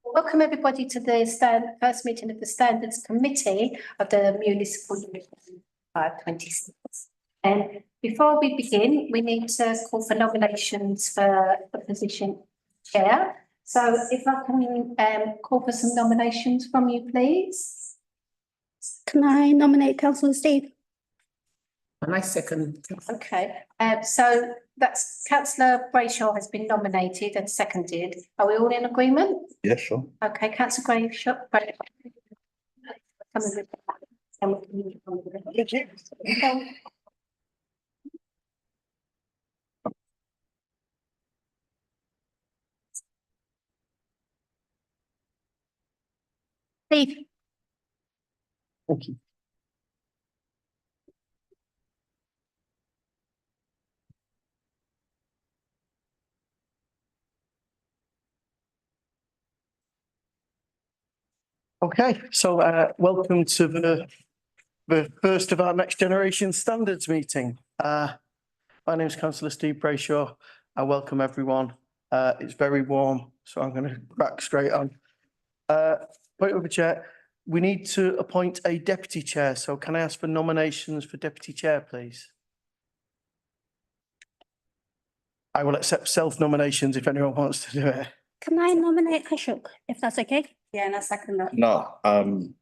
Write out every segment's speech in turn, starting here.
Welcome everybody to the first meeting of the Standards Committee of the Municipal Union 526. And before we begin, we need to call for nominations for the position chair. So if I can call for some nominations from you, please. Can I nominate Councillor Steve? And I second. Okay, so that's Councillor Brayshaw has been nominated and seconded. Are we all in agreement? Yeah, sure. Okay, Councillor Brayshaw. Steve? Thank you. Okay, so welcome to the first of our Next Generation Standards meeting. My name is Councillor Steve Brayshaw. I welcome everyone. It's very warm, so I'm going to crack straight on. Point of the chair. We need to appoint a deputy chair. So can I ask for nominations for deputy chair, please? I will accept self-nominations if anyone wants to do it. Can I nominate Ashok, if that's okay? Yeah, and I second that. No, I'm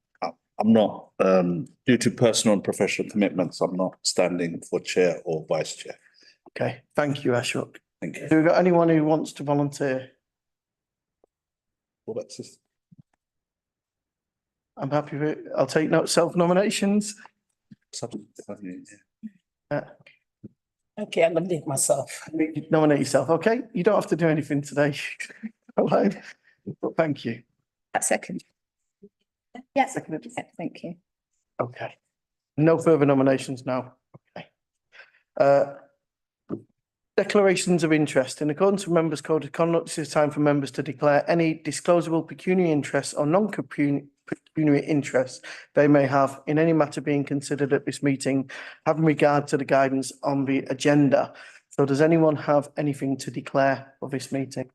not, due to personal and professional commitments, I'm not standing for chair or vice chair. Okay, thank you, Ashok. Thank you. Do we got anyone who wants to volunteer? Well, that's just, I'm happy with it. I'll take note, self-nominations. Okay, I'm gonna leave myself. Nominate yourself, okay? You don't have to do anything today. All right, but thank you. A second. Yes. Seconded. Thank you. Okay. No further nominations now. Okay. Declarations of interest. In accordance with Members' Code of Conduct, this is time for members to declare any disclosable pecuniary interests or non-pecuniary interests they may have in any matter being considered at this meeting, having regard to the guidance on the agenda. So does anyone have anything to declare for this meeting?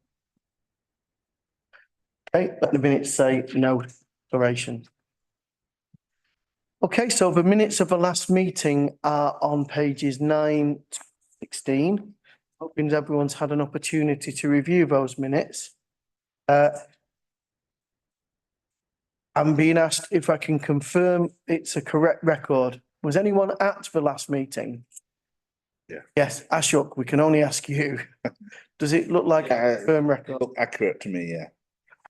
Okay, let the minutes say no declaration. Okay, so the minutes of the last meeting are on pages 9 to 16. Hoping everyone's had an opportunity to review those minutes. I'm being asked if I can confirm it's a correct record. Was anyone at the last meeting? Yeah. Yes, Ashok, we can only ask you. Does it look like a firm record? look accurate to me, yeah.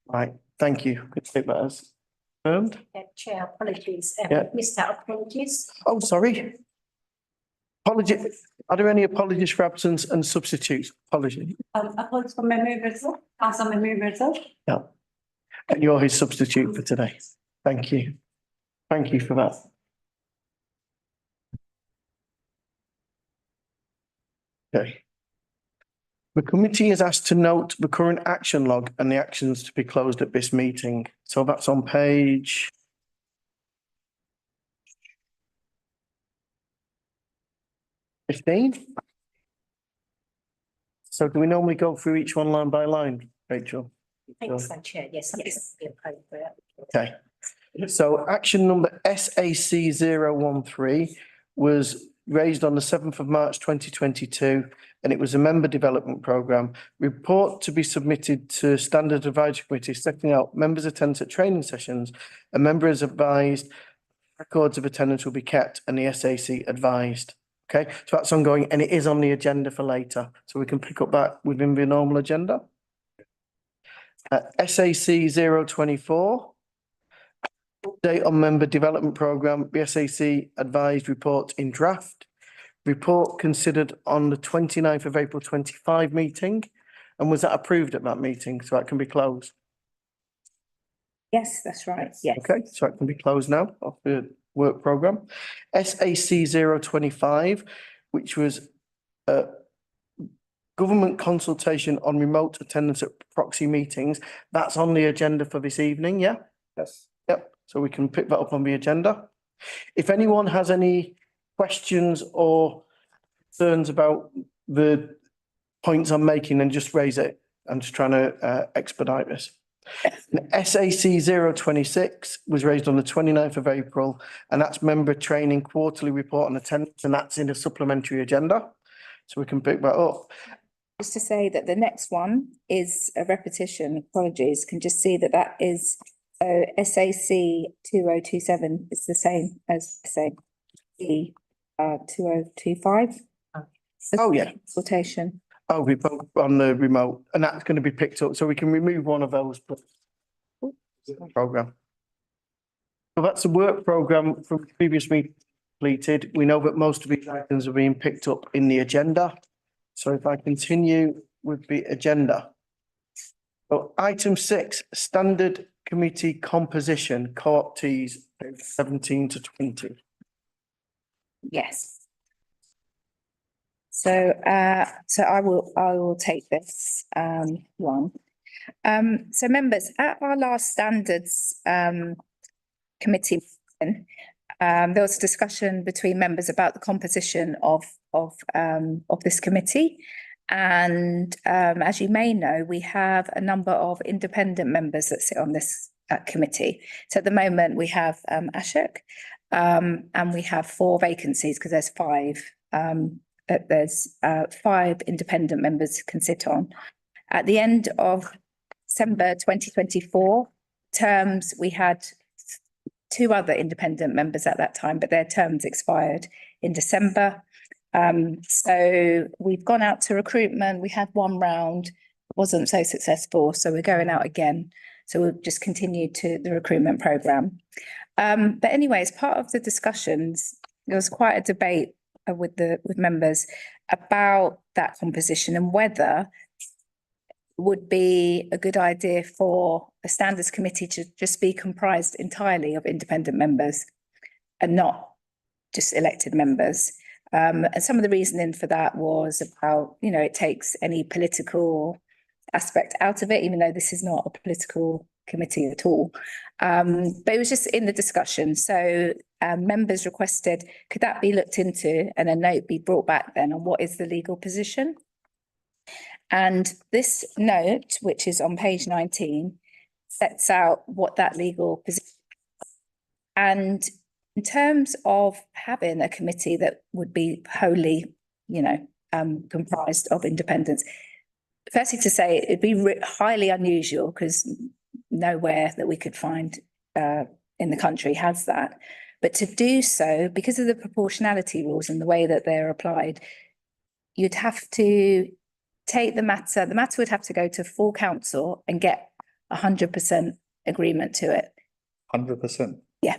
Right, thank you. Could take that as confirmed. Yeah, Chair, apologies. Yeah. Missed out, apologies. Oh, sorry. Apologies. Are there any apologies for absence and substitutes? Apologies. Apologies for memory reversal. Council memory reversal. Yeah. And you're his substitute for today. Thank you. Thank you for that. Okay. The committee is asked to note the current action log and the actions to be closed at this meeting. So that's on page 15. So do we normally go through each one line by line, Rachel? Thanks, Chair. Yes, yes. Okay. So action number SAC 013 was raised on the 7th of March 2022, and it was a member development programme. Report to be submitted to Standard Advisory Committee setting out members' attendance at training sessions. A member is advised records of attendance will be kept and the SAC advised. Okay, so that's ongoing and it is on the agenda for later. So we can pick up that within the normal agenda. SAC 024. Update on member development programme, the SAC advised report in draft. Report considered on the 29th of April 25 meeting. And was that approved at that meeting? So that can be closed? Yes, that's right. Yes. Okay, so it can be closed now of the work programme. SAC 025, which was government consultation on remote attendance at proxy meetings. That's on the agenda for this evening, yeah? Yes. Yep, so we can pick that up on the agenda. If anyone has any questions or concerns about the points I'm making, then just raise it I'm just trying to expedite this. SAC 026 was raised on the 29th of April, and that's member training quarterly report on attendance, and that's in a supplementary agenda. So we can pick that up. Just to say that the next one is a repetition, apologies, can just see that that is SAC 2027 is the same as SAC 2025. Oh, yeah. Consultation. Oh, we both on the remote, and that's going to be picked up, so we can remove one of those. Program. So that's a work program from previous meeting completed. We know that most of these items are being picked up in the agenda. So if I continue with the agenda. So item 6, standard committee composition, co-optees, 17 to 20. Yes. So I will take this one. So members, at our last standards committee meeting, there was a discussion between members about the composition of this committee. And as you may know, we have a number of independent members that sit on this committee. So at the moment we have Ashok, and we have 4 vacancies because there's 5. There's 5 independent members can sit on. At the end of December 2024 terms, we had 2 other independent members at that time, but their terms expired in December. So we've gone out to recruitment. We had 1 round, wasn't so successful, so we're going out again. So we'll just continue to the recruitment program. But anyway, as part of the discussions, there was quite a debate with members about that composition and whether it would be a good idea for a standards committee to just be comprised entirely of independent members and not just elected members. And some of the reasoning for that was about, you know, it takes any political aspect out of it, even though this is not a political committee at all. But it was just in the discussion. So members requested, could that be looked into and a note be brought back then on what is the legal position? And this note, which is on page 19, sets out what that legal position is. And in terms of having a committee that would be wholly, you know, comprised of independents, firstly to say it'd be highly unusual because nowhere that we could find in the country has that. But to do so, because of the proportionality rules and the way that they're applied, you'd have to take the matter would have to go to full council and get 100% agreement to it. 100%. Yeah,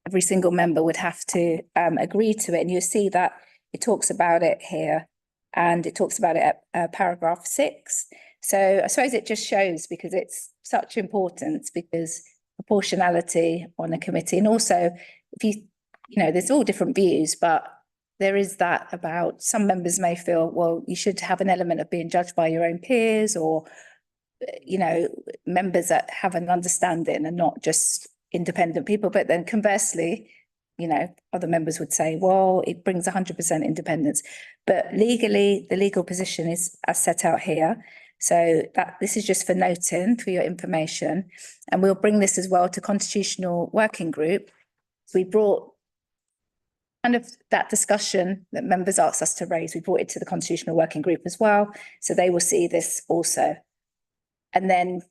every single member would have to agree to it. And you'll see that it talks about it here and it talks about it at paragraph 6. So I suppose it just shows because it's such importance because proportionality on a committee. And also, if you know, there's all different views, but there is that about some members may feel, well, you should have an element of being judged by your own peers or, you know, members that have an understanding and not just independent people. But then conversely, you know, other members would say, well, it brings 100% independence. But legally, the legal position is as set out here. So that this is just for noting for your information. And we'll bring this as well to Constitutional Working Group. So we brought kind of that discussion that members asked us to raise, we brought it to the Constitutional Working Group as well. So they will see this also. And then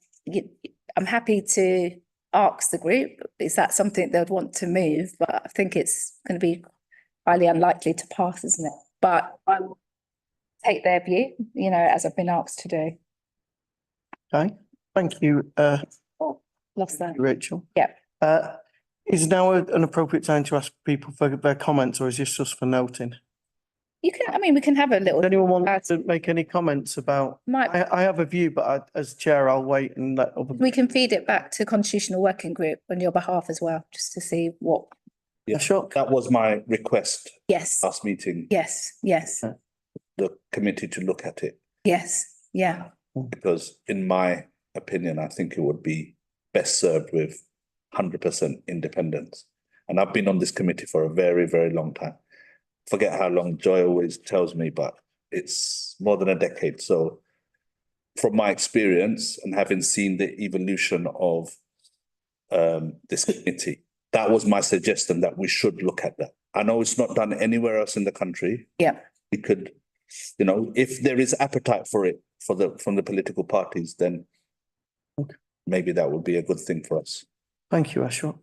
I'm happy to ask the group, is that something they'd want to move? But I think it's going to be highly unlikely to pass, isn't it? But I will take their view, you know, as I've been asked to do. Okay, thank you, Lost that. Rachel. Yeah. Is now an appropriate time to ask people for their comments, or is this just for noting? You can, I mean, we can have a little. Does anyone want to make any comments about? I have a view, but as chair, I'll wait and let other. We can feed it back to Constitutional Working Group on your behalf as well, just to see what. Yeah, sure. That was my request Yes. last meeting, Yes. Yes. the committee to look at it, Yes. Yeah. because in my opinion, I think it would be best served with 100% independence. And I've been on this committee for a very, very long time. Forget how long Joy always tells me, but it's more than a decade. So from my experience and having seen the evolution of this committee, that was my suggestion, that we should look at that. I know it's not done anywhere else in the country. Yeah. We could, you know, if there is appetite for it from the political parties, then maybe that would be a good thing for us. Thank you, Ashok.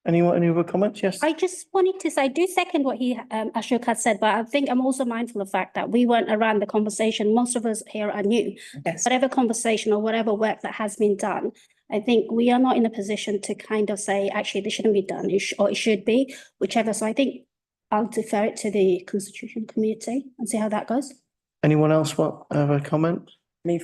Any other comments? Yes. I just wanted to say, I do second what Ashok had said, but I think I'm also mindful of the fact that we weren't around the conversation. Most of us here are new. Yes. Whatever conversation or whatever work that has been done, I think we are not in a position to kind of say, actually, this shouldn't be done, or it should be, whichever. So I think I'll defer it to the Constitution Committee and see how that goes. Anyone else want to have a comment?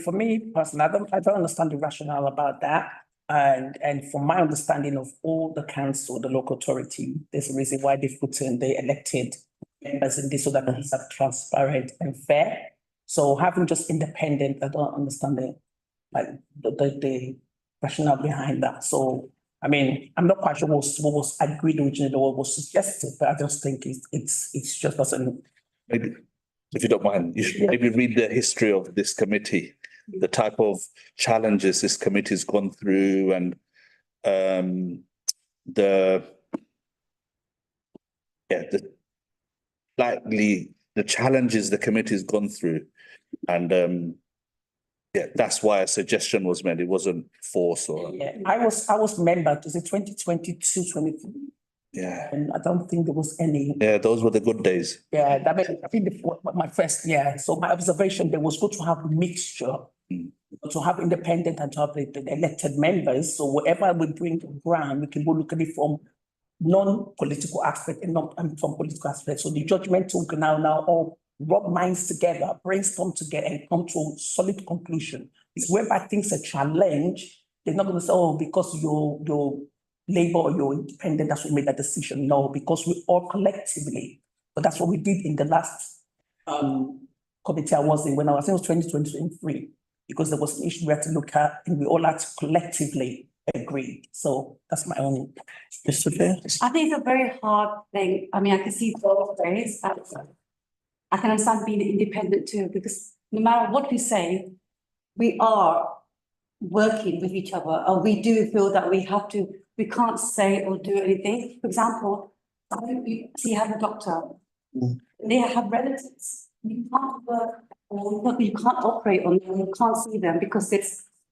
For me personally, I don't understand the rationale about that. And from my understanding of all the council, the local authority, there's a reason why they've put in the elected members in this so that things are transparent and fair. So having just independent, I don't understand the rationale behind that. So, I mean, I'm not quite sure what was agreed originally or what was suggested, but I just think it's just doesn't. Maybe, if you don't mind, you should maybe read the history of this committee, the type of challenges this committee's gone through, and the challenges the committee's gone through. And that's why a suggestion was made. It wasn't force or. Yeah, I was member to say 2022, 23. Yeah. And I don't think there was any. Yeah, those were the good days. Yeah, that meant, I think my first year. So my observation, there was good to have a mixture, to have independent and to have the elected members. So whatever we bring to ground, we can go look at it from non-political aspect and not from political aspect. So the judgmental can now all rub minds together, brainstorm together, and come to a solid conclusion. It's whereby things are challenged. They're not going to say, oh, because you're Labour or you're independent, that's what made that decision. No, because we all collectively, but that's what we did in the last committee I was in when I was in 2023, because there was an issue we had to look at and we all had to collectively agree. So that's my own. Mr. Chair? I think it's a very hard thing. I mean, I can see both ways. I can understand being independent too, because no matter what we say, we are working with each other, and we do feel that we can't say or do anything. For example, you have a doctor, they have relatives. You can't work or you can't operate on them, you can't see them because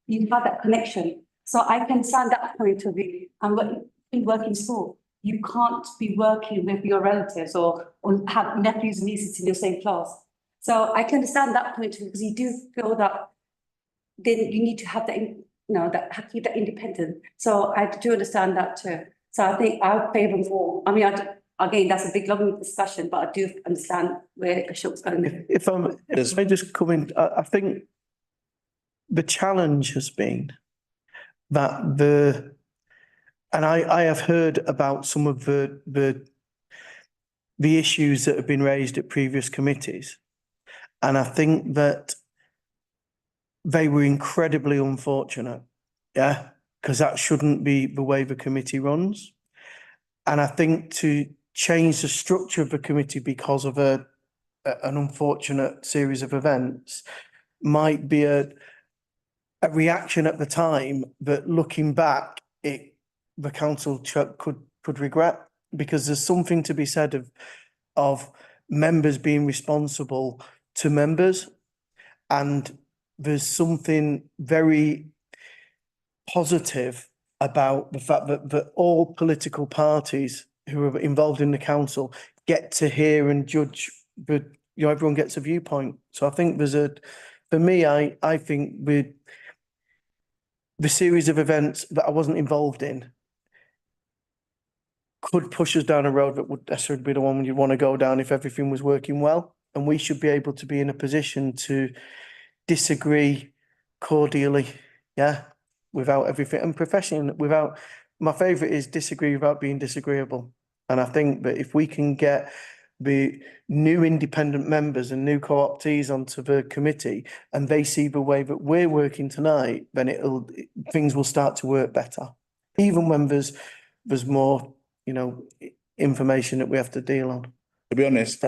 you have that connection. So I can understand that point of view. And when you work in school, you can't be working with your relatives or have nephews and nieces in your same class. So I can understand that point of view, because you do feel that then you need to have that, keep that independent. So I do understand that too. So I think I would favour more. I mean, again, that's a big long discussion, but I do understand where Ashok's going. If I just come in, I think the challenge has been that and I have heard about some of the issues that have been raised at previous committees. And I think that they were incredibly unfortunate, because that shouldn't be the way the committee runs. And I think to change the structure of the committee because of an unfortunate series of events might be a reaction at the time that, looking back, the council could regret, because there's something to be said of members being responsible to members, and there's something very positive about the fact that all political parties who are involved in the council get to hear and judge, but everyone gets a viewpoint. So I think for me, I think with the series of events that I wasn't involved in could push us down a road that would necessarily be the one you'd want to go down if everything was working well. And we should be able to be in a position to disagree cordially, without everything, and professionally, my favourite is disagree without being disagreeable. And I think that if we can get the new independent members and new co-optees onto the committee, and they see the way that we're working tonight, then things will start to work better. Even when there's more, information that we have to deal on. To be honest,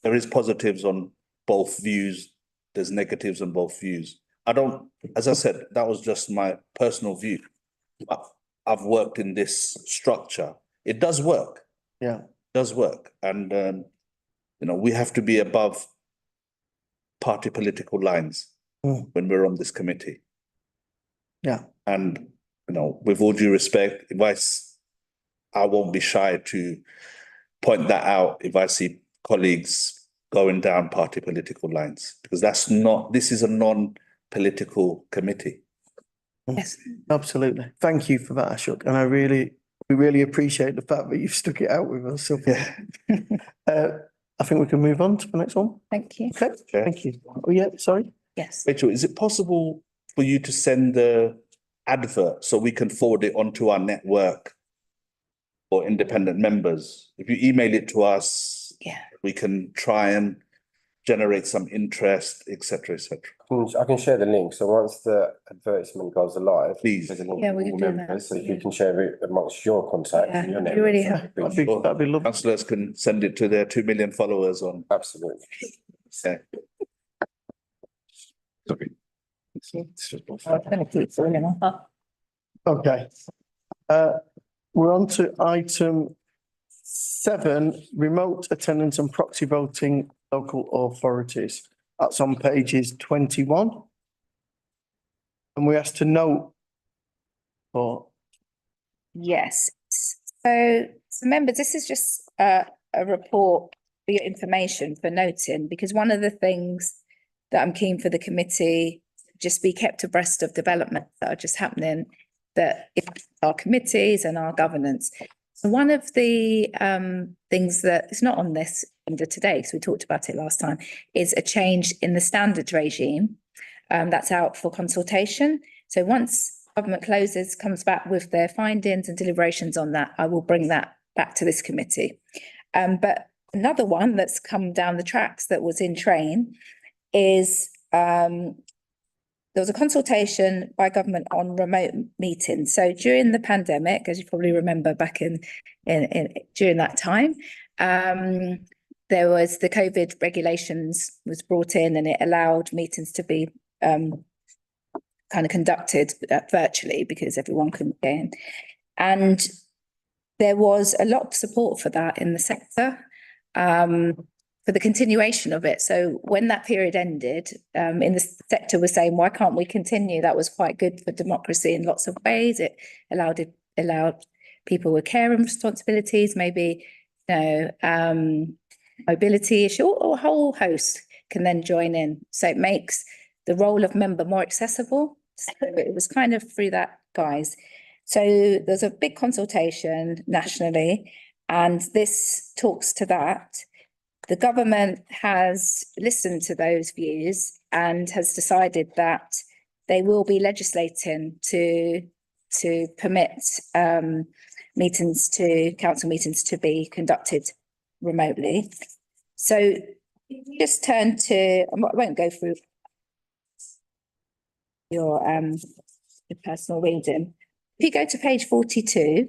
there is positives on both views. There's negatives on both views. I don't, as I said, that was just my personal view. I've worked in this structure. It does work. Yeah. Does work. And, we have to be above party political lines Mm. when we're on this committee. Yeah. And, with all due respect, I won't be shy to point that out if I see colleagues going down party political lines, because this is a non-political committee. Yes. Absolutely. Thank you for that, Ashok. And we really appreciate the fact that you've stuck it out with us. So, I think we can move on to the next one. Thank you. Okay, thank you. Oh, yeah, sorry. Yes. Rachel, is it possible for you to send the advert so we can forward it onto our network for independent members? If you email it to us, Yeah. we can try and generate some interest, etc., etc. I can share the link. So once the advertisement goes live, Please. there's a link Yeah, for we can all do that. members. So if you can share it amongst your contacts and your Yeah, network. you really have. That'd be lovely. Councillors can send it to their 2 million followers on. Absolutely. Yeah. Sorry. I was going to keep filling up. Okay. We're on to item 7, remote attendance and proxy voting local authorities. That's on pages 21. And we asked to note for, Yes. So members, this is just a report for your information, for noting, because one of the things that I'm keen for the committee just be kept abreast of developments that are just happening, that in our committees and our governance. So one of the things that is not on this under today, because we talked about it last time, is a change in the standards regime that's out for consultation. So once government comes back with their findings and deliberations on that, I will bring that back to this committee. But another one that's come down the tracks that was in train is there was a consultation by government on remote meetings. So during the pandemic, as you probably remember back in during that time, there was the COVID regulations was brought in, and it allowed meetings to be kind of conducted virtually because everyone couldn't get in. And there was a lot of support for that in the sector, for the continuation of it. So when that period ended, in the sector was saying, why can't we continue? That was quite good for democracy in lots of ways. It allowed people with care and responsibilities, maybe, mobility issue, or a whole host can then join in. So it makes the role of member more accessible. So it was kind of through that guise. So there's a big consultation nationally, and this talks to that. The government has listened to those views and has decided that they will be legislating to permit council meetings to be conducted remotely. So just turn to, I won't go through your personal reading. If you go to page 42,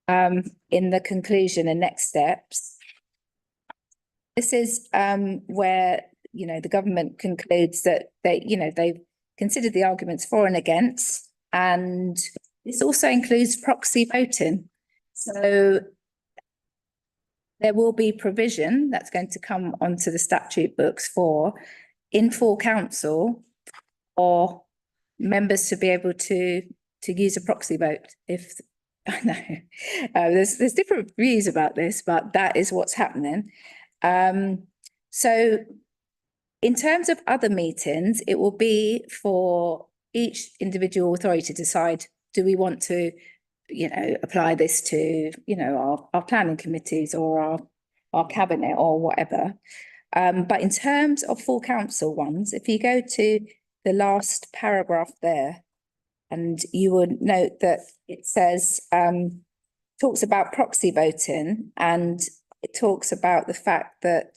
in the conclusion and next steps, this is where, the government concludes that they've considered the arguments for and against, and this also includes proxy voting. So there will be provision that's going to come onto the statute books for in full council or members to be able to use a proxy vote. If I know there's different views about this, but that is what's happening. So in terms of other meetings, it will be for each individual authority to decide, do we want to, apply this to, our planning committees or our cabinet or whatever. But in terms of full council ones, if you go to the last paragraph there, and you would note that it says, talks about proxy voting, and it talks about the fact that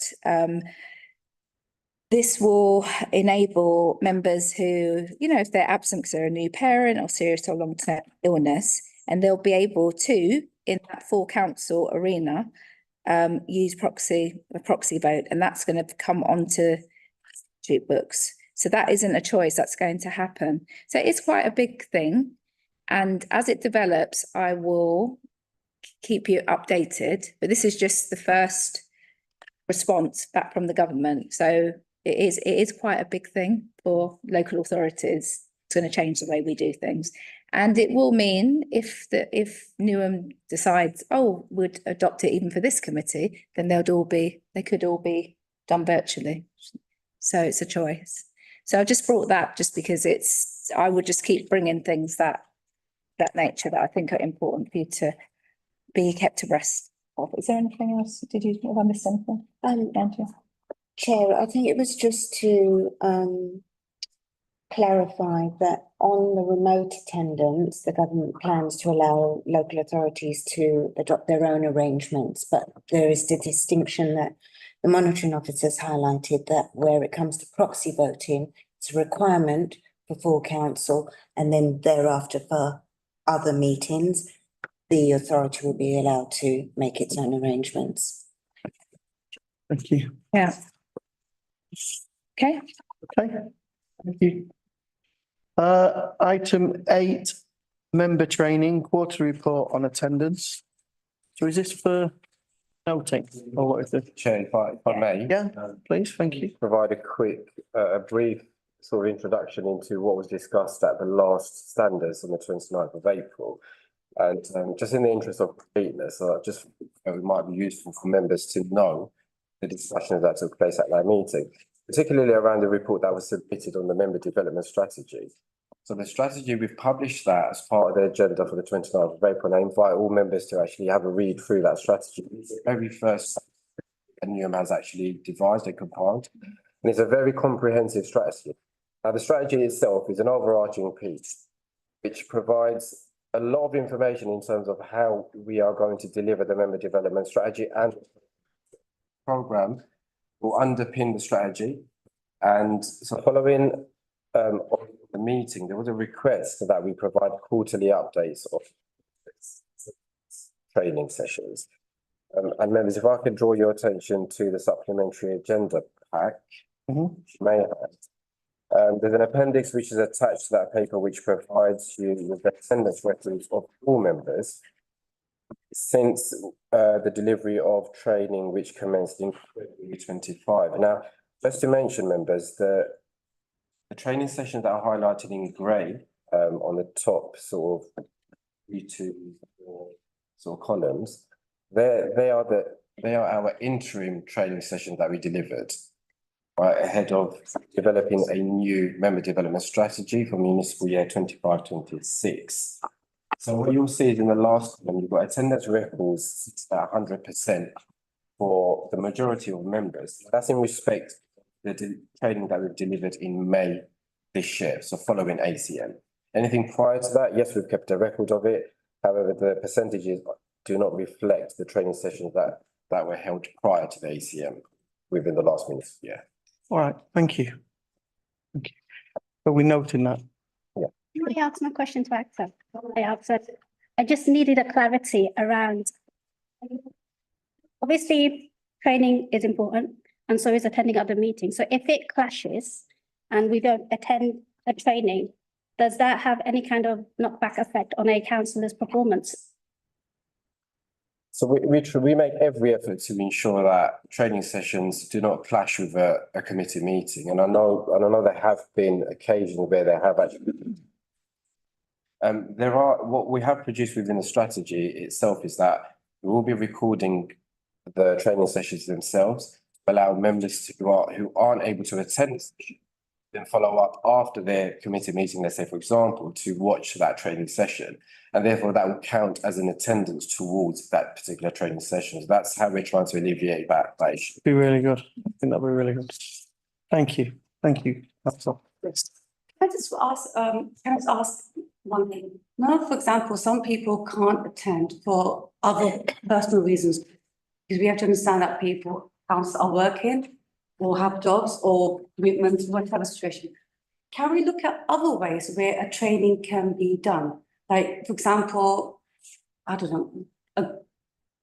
this will enable members who, if they're absent because they're a new parent or serious or long-term illness, and they'll be able to, in that full council arena, use a proxy vote, and that's going to come onto statute books So that isn't a choice, that's going to happen. So it's quite a big thing. And as it develops, I will keep you updated, but this is just the first response back from the government. So it is quite a big thing for local authorities. It's going to change the way we do things. And it will mean if Newham decides, oh, we'd adopt it even for this committee, then they could all be done virtually. So it's a choice. So I just brought that just because I would just keep bringing things that nature that I think are important for you to be kept abreast of. Is there anything else? Have I missed anything? Andrea? Chair, I think it was just to clarify that on the remote attendance, the government plans to allow local authorities to adopt their own arrangements, but there is the distinction that the monitoring officers highlighted that where it comes to proxy voting, it's a requirement for full council, and then thereafter for other meetings, the authority will be allowed to make its own arrangements. Thank you. Yeah. Okay. Okay, thank you. Item 8, member training, quarterly report on attendance. So is this for noting or what is it? Chair, if I may. Yeah, please, thank you. Provide a brief sort of introduction into what was discussed at the last standards on the 29th of April. And just in the interest of completeness, it might be useful for members to know the discussions that took place at that meeting, particularly around the report that was submitted on the member development strategy. So the strategy, we've published that as part of the agenda for the 29th of April, and I invite all members to actually have a read through that strategy. It's the very first Newham has actually devised and compiled, and it's a very comprehensive strategy. Now, the strategy itself is an overarching piece which provides a lot of information in terms of how we are going to deliver the member development strategy, and program will underpin the strategy. And so following the meeting, there was a request that we provide quarterly updates of training sessions. And members, if I could draw your attention to the supplementary agenda pack, which you may have. There's an appendix which is attached to that paper which provides you with the attendance records of all members since the delivery of training which commenced in 2025. Now, just to mention, members, the training sessions that are highlighted in grey on the top sort of sort of columns, they are our interim training sessions that we delivered right ahead of developing a new member development strategy for municipal year 25-26. So what you'll see is in the last column, you've got attendance records at 100% for the majority of members. That's in respect to the training that we've delivered in May this year, so following ACM. Anything prior to that, yes, we've kept a record of it. However, the percentages do not reflect the training sessions that were held prior to the ACM within the last municipal year. All right, thank you. Thank you. But we're noting that. Can I ask my question to AXA? I just needed a clarity around. Obviously, training is important, and so is attending other meetings. So if it clashes and we don't attend a training, does that have any kind of knockback effect on a councillor's performance? So we make every effort to ensure that training sessions do not clash with a committee meeting, and I know there have been occasions where they have actually. What we have produced within the strategy itself is that we will be recording the training sessions themselves, allow members who aren't able to attend then follow up after their committee meeting, let's say, for example, to watch that training session. And therefore that will count as an attendance towards that particular training session. So that's how we're trying to alleviate that issue. Be really good. I think that'll be really good. Thank you. Thank you. That's all. Can I just ask one thing? Now, for example, some people can't attend for other personal reasons, because we have to understand that people are working or have jobs or commitments, whatever situation. Can we look at other ways where a training can be done? Like, for example, I don't know,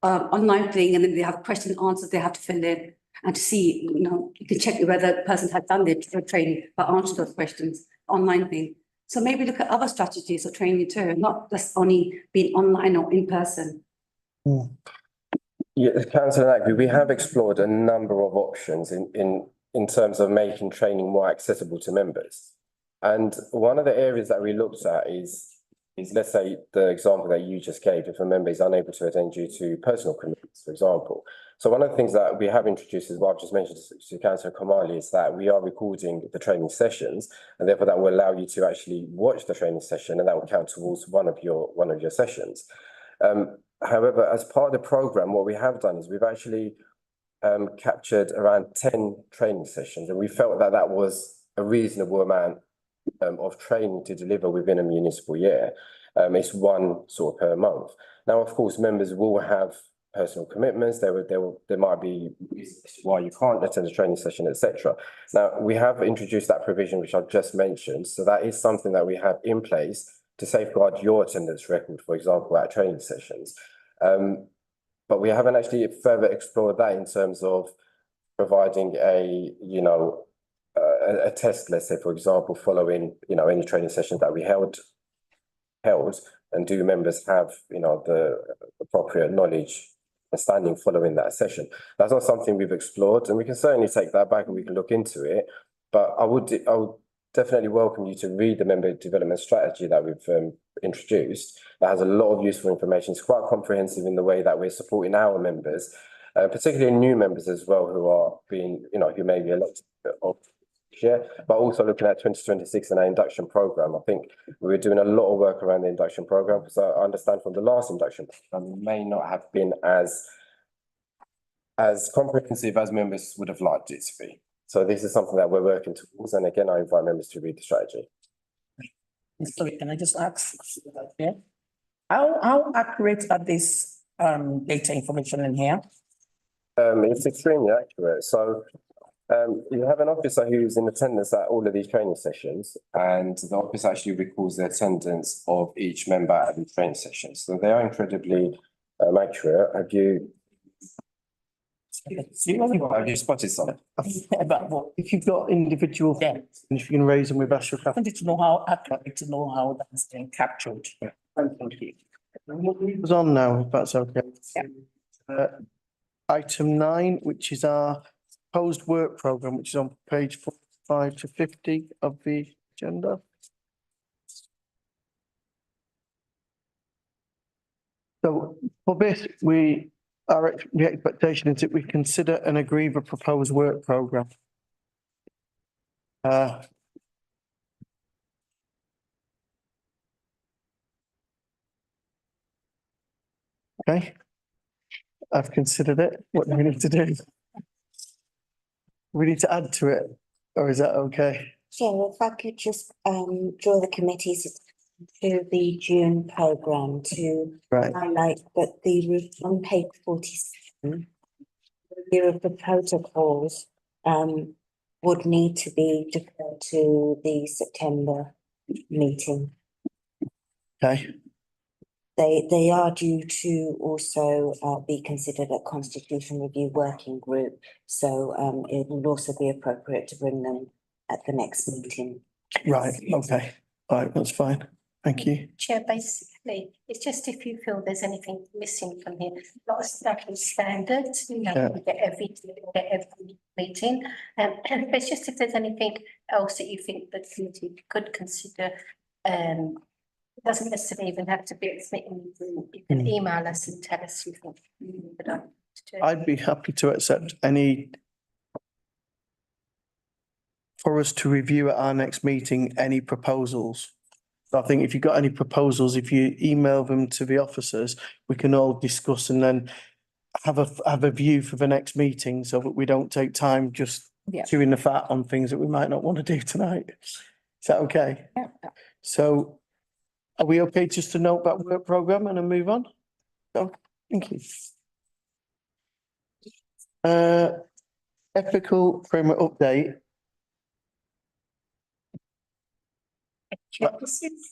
online thing, and then they have question and answers they have to fill in. and to see, you know, you can check whether the person had done their training, but answer those questions, online thing. So maybe look at other strategies of training too, not just only being online or in person. Yeah, Councillor Nagby, we have explored a number of options in terms of making training more accessible to members. And one of the areas that we looked at is let's say the example that you just gave, if a member is unable to attend due to personal commitments, for example. So one of the things that we have introduced is what I've just mentioned to Councillor Kamali is that we are recording the training sessions, and therefore that will allow you to actually watch the training session, and that will count towards one of your sessions. However, as part of the programme, what we have done is we've actually captured around 10 training sessions, and we felt that that was a reasonable amount of training to deliver within a municipal year. It's one sort of per month. Now, of course, members will have personal commitments. There might be reasons why you can't attend a training session, etc. Now, we have introduced that provision which I've just mentioned, so that is something that we have in place to safeguard your attendance record, for example, at training sessions. But we haven't actually further explored that in terms of providing a test, let's say, for example, following, any training sessions that we held, and do members have, the appropriate knowledge and standing following that session? That's not something we've explored, and we can certainly take that back and we can look into it. But I would definitely welcome you to read the member development strategy that we've introduced. That has a lot of useful information. It's quite comprehensive in the way that we're supporting our members, particularly new members as well, who are being, who may be elected year, but also looking at 2026 and our induction program. I think we're doing a lot of work around the induction program, because I understand from the last induction program may not have been as comprehensive as members would have liked it to be. So this is something that we're working towards, and again, I invite members to read the strategy. Sorry, can I just ask? Yeah. How accurate are these data information in here? It's extremely accurate. So you have an officer who's in attendance at all of these training sessions, and the officer actually records the attendance of each member at the training sessions. So they are incredibly accurate. Have you spotted some? About what? If you've got individual, Yeah. and if you can raise them with Ashley. I wanted to know how accurate, to know how that's been captured. Thank you. It was on now, if that's okay. Item 9, which is our proposed work programme, which is on page 45 to 50 of the agenda. So for this, the expectation is that we consider and agree the proposed work programme. Okay. I've considered it. What do we need to do? We need to add to it, or is that okay? Chair, if I could just draw the committees to the June programme to Right. highlight that on page 47, review of the protocols would need to be deferred to the September meeting. Okay. They are due to also be considered at Constitution Review Working Group, so it would also be appropriate to bring them at the next meeting. Right, okay. All right, that's fine. Thank you. Chair, basically, it's just if you feel there's anything missing from here, not a stacking standard, we get every meeting. But it's just if there's anything else that you think the committee could consider, it doesn't necessarily even have to be submitting. You can email us and tell us you think. I'd be happy to accept any for us to review at our next meeting, any proposals. I think if you've got any proposals, if you email them to the officers, we can all discuss and then have a view for the next meeting, so that we don't take time just chewing the fat on things that we might not want to do tonight. Is that okay? Yeah. So are we okay just to note that work programme and then move on? So, thank you. Ethical framework update. This is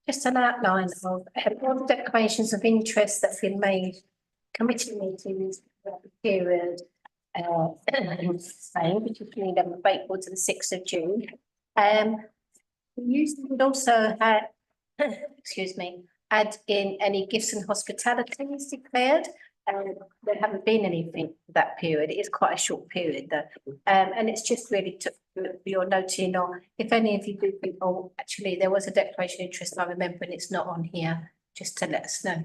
just an outline of all the declarations of interest that have been made, committee meetings throughout the period, Spain, which is from the 11th of April to the 6th of June. We usually would also have, excuse me, add in any gifts and hospitalities declared. There haven't been anything for that period. It is quite a short period though. And it's just really to your noting, or if any of you do think, oh, actually, there was a declaration of interest, I remember, and it's not on here, just to let us know.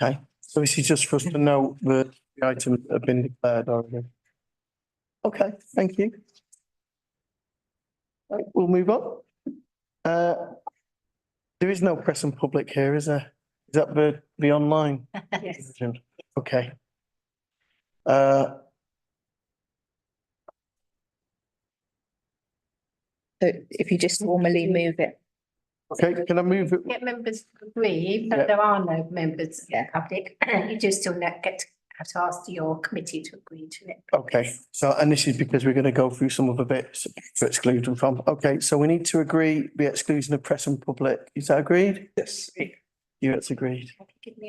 Okay, so this is just for us to know that the items have been declared already. Okay, thank you. Right, we'll move on. There is no press and public here, is there? Is that the online? Yes. version? Okay. So if you just formally move it. Okay, can I move it? Get members to agree, Yeah. but there are no members of the Yeah. public. You do still have to ask your committee to agree to it. Okay, so, and this is because we're going to go through some of the bits to exclude them from. Okay, so we need to agree the exclusion of press and public. Is that agreed? Yes. You, it's agreed. Give me